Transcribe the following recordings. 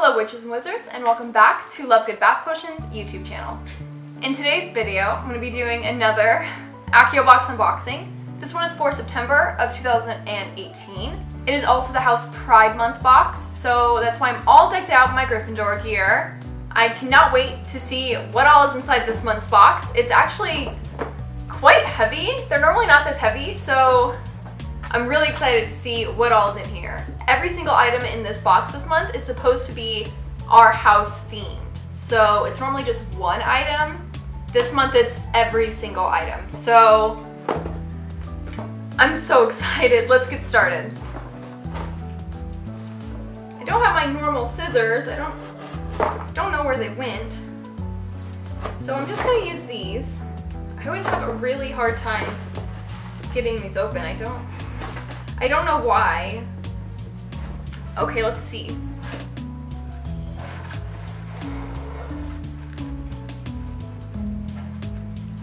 Hello witches and wizards, and welcome back to Lovegood Bath Potions YouTube channel. In today's video, I'm going to be doing another Accio box unboxing. This one is for September of 2018. It is also the House Pride Month box, so that's why I'm all decked out in my Gryffindor gear. I cannot wait to see what all is inside this month's box. It's actually quite heavy. They're normally not this heavy, so I'm really excited to see what all is in here. Every single item in this box this month is supposed to be our house themed. So it's normally just one item. This month it's every single item. So I'm so excited. Let's get started. I don't have my normal scissors. I don't know where they went. So I'm just gonna use these. I always have a really hard time getting these open. I don't know why. Okay, let's see.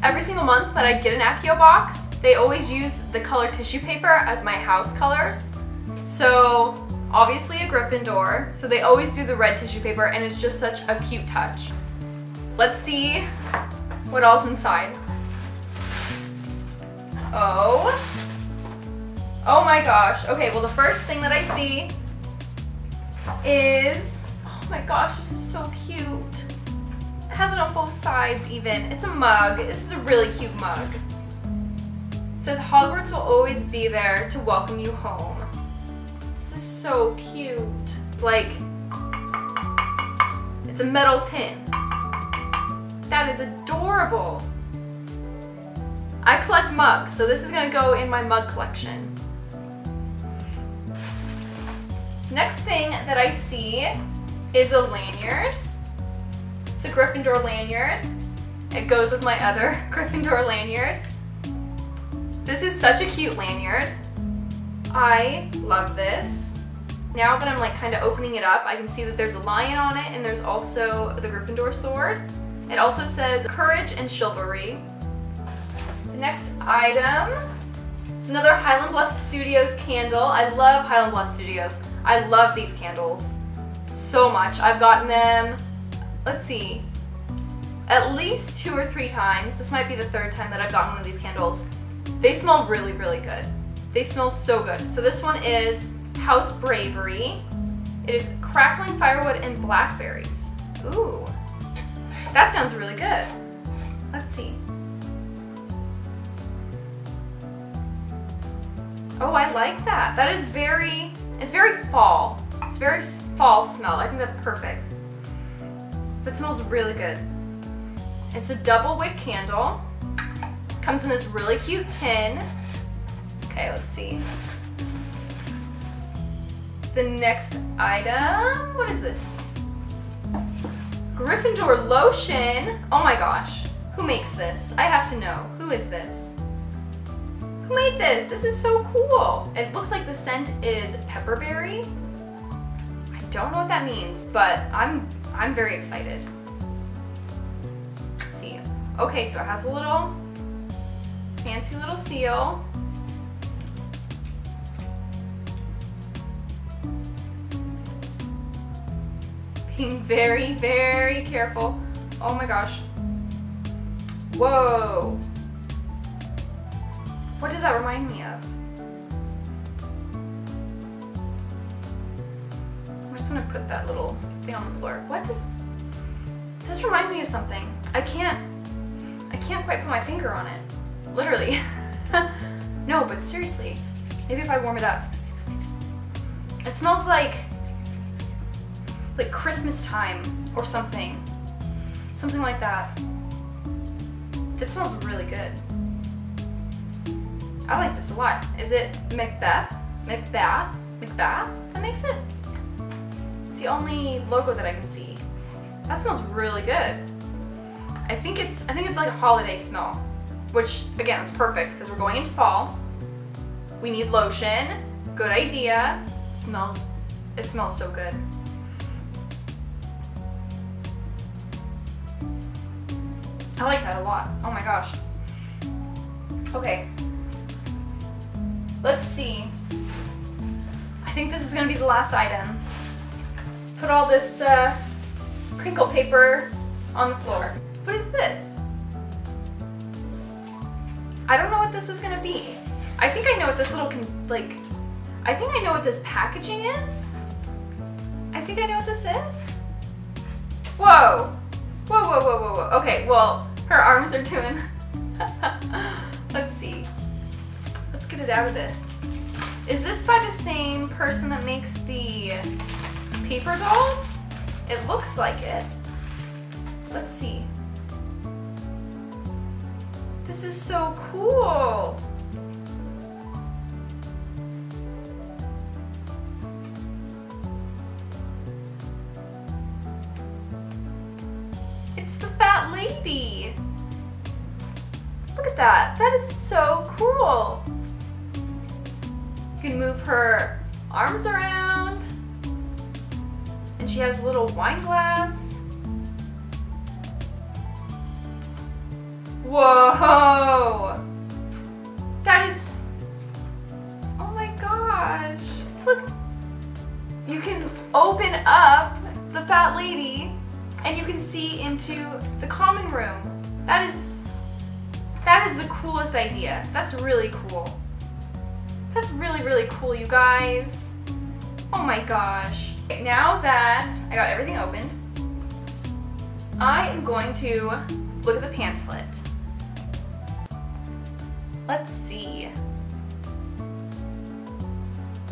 Every single month that I get an Accio box, they always use the color tissue paper as my house colors. So obviously a Gryffindor, so they always do the red tissue paper, and it's just such a cute touch. Let's see what all's inside. Oh my gosh. Okay, well the first thing that I see is, oh my gosh, this is so cute. It has it on both sides even. It's a mug. This is a really cute mug. It says, Hogwarts will always be there to welcome you home. This is so cute. It's like, it's a metal tin. That is adorable. I collect mugs, so this is gonna go in my mug collection. Next thing that I see is a lanyard. It's a Gryffindor lanyard. It goes with my other Gryffindor lanyard. This is such a cute lanyard. I love this. Now that I'm like kind of opening it up, I can see that there's a lion on it, and there's also the Gryffindor sword. It also says courage and chivalry. The next item is another Highland Bluffs Studios candle. I love Highland Bluffs Studios. I love these candles so much. I've gotten them, let's see, at least 2 or 3 times. This might be the 3rd time that I've gotten one of these candles. They smell really, really good. They smell so good. So this one is House Bravery. It is crackling firewood and blackberries. Ooh, that sounds really good. Let's see. Oh, I like that. That is it's very fall. It's very fall smell. I think that's perfect. It smells really good. It's a double wick candle. Comes in this really cute tin. Okay, let's see. The next item, what is this? Gryffindor Lotion. Oh my gosh, who makes this? I have to know. Who is this? Who made this? This is so cool. It looks like the scent is pepperberry. I don't know what that means, but I'm very excited. Let's see. Okay, so it has a little fancy little seal. Being very, very careful. Oh my gosh. Whoa. What does that remind me of? I'm just gonna put that little thing on the floor. This reminds me of something. I can't quite put my finger on it. Literally. No, but seriously. Maybe if I warm it up. It smells like Christmas time or something. Something like that. It smells really good. I like this a lot. Is it Macbeth? Macbeth that makes it? It's the only logo that I can see. That smells really good. I think it's like a holiday smell, which again, it's perfect because we're going into fall. We need lotion. Good idea. It smells so good. I like that a lot. Oh my gosh. Okay. Let's see. I think this is gonna be the last item. put all this crinkle paper on the floor. What is this? I don't know what this is gonna be. I think I know what this little, I think I know what this packaging is. I think I know what this is. Whoa. Whoa, whoa, whoa, whoa, whoa. Okay, well, her arms are doing, let's see. Let's get it out of this. Is this by the same person that makes the paper dolls? It looks like it. Let's see. This is so cool. It's the fat lady. Look at that. That is so cool. You can move her arms around. And she has a little wine glass. Whoa! That is, oh my gosh. Look, you can open up the fat lady and you can see into the common room. That is the coolest idea. That's really cool. That's really, really cool, you guys. Oh my gosh. Okay, now that I got everything opened, I am going to look at the pamphlet. Let's see.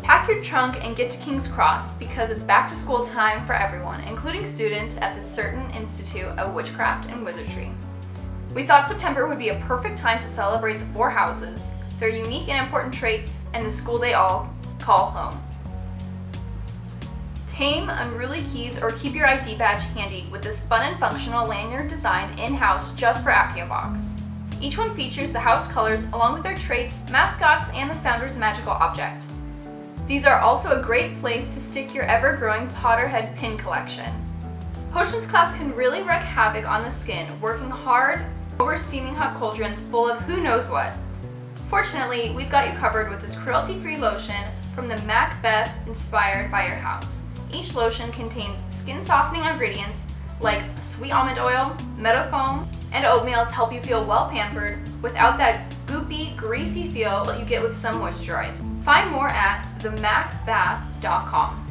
Pack your trunk and get to King's Cross because it's back to school time for everyone, including students at the Certain Institute of Witchcraft and Wizardry. We thought September would be a perfect time to celebrate the four houses, their unique and important traits, and the school they all call home. Tame unruly keys or keep your ID badge handy with this fun and functional lanyard design in-house just for Accio Box. Each one features the house colors along with their traits, mascots, and the founder's magical object. These are also a great place to stick your ever-growing Potterhead pin collection. Potions class can really wreak havoc on the skin, working hard over steaming hot cauldrons full of who knows what. Fortunately, we've got you covered with this cruelty-free lotion from the Macbeth inspired by your house. Each lotion contains skin-softening ingredients like sweet almond oil, meadow foam, and oatmeal to help you feel well pampered without that goopy, greasy feel that you get with some moisturizer. Find more at themacbath.com.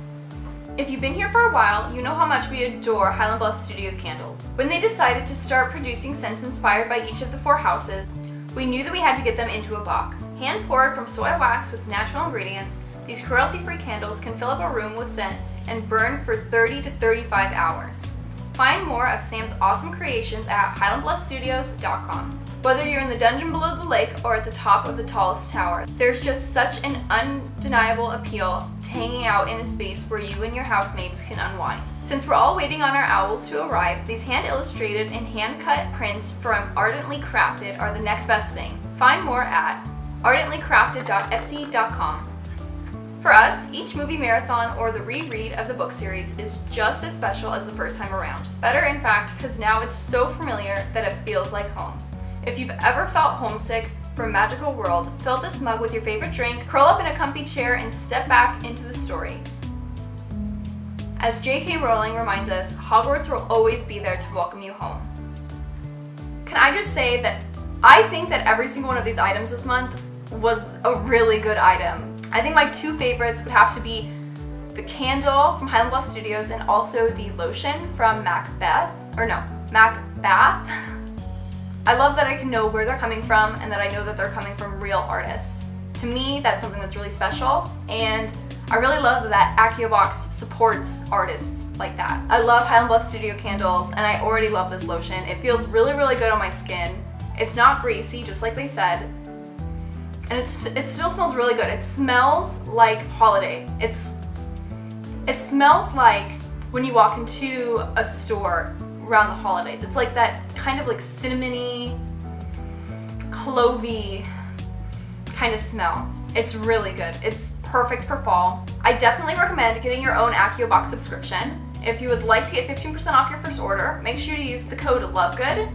If you've been here for a while, you know how much we adore Highland Bluffs Studios candles. When they decided to start producing scents inspired by each of the four houses, we knew that we had to get them into a box. Hand poured from soy wax with natural ingredients, these cruelty-free candles can fill up a room with scent and burn for 30 to 35 hours. Find more of Sam's awesome creations at highlandbluffstudios.com. Whether you're in the dungeon below the lake or at the top of the tallest tower, there's just such an undeniable appeal to hanging out in a space where you and your housemates can unwind. Since we're all waiting on our owls to arrive, these hand-illustrated and hand-cut prints from Ardently Crafted are the next best thing. Find more at ardentlycrafted.etsy.com. For us, each movie marathon or the reread of the book series is just as special as the first time around. Better, in fact, because now it's so familiar that it feels like home. If you've ever felt homesick for a magical world, fill this mug with your favorite drink, curl up in a comfy chair, and step back into the story. As J.K. Rowling reminds us, Hogwarts will always be there to welcome you home. Can I just say that I think that every single one of these items this month was a really good item. I think my two favorites would have to be the candle from Highland Bluff Studios and also the lotion from Macbath. I love that I can know where they're coming from and that I know that they're coming from real artists. To me, that's something that's really special, and I really love that Accio Box supports artists like that. I love Highland Bluff Studio candles, and I already love this lotion. It feels really, really good on my skin. It's not greasy, just like they said. And it still smells really good. It smells like holiday. It smells like when you walk into a store around the holidays. It's like that kind of like cinnamony, clovey kind of smell. It's really good. It's perfect for fall. I definitely recommend getting your own Accio Box subscription. If you would like to get 15% off your first order, make sure to use the code Lovegood.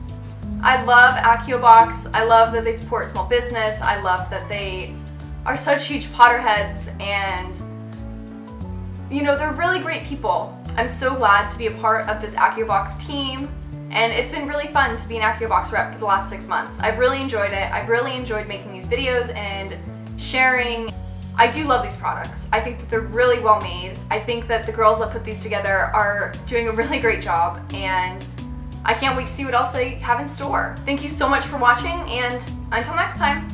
I love Accio Box. I love that they support small business. I love that they are such huge Potterheads, and you know, they're really great people. I'm so glad to be a part of this AccioBox team, and it's been really fun to be an AccioBox rep for the last 6 months. I've really enjoyed it. I've really enjoyed making these videos and sharing. I do love these products. I think that they're really well made. I think that the girls that put these together are doing a really great job, and I can't wait to see what else they have in store. Thank you so much for watching, and until next time.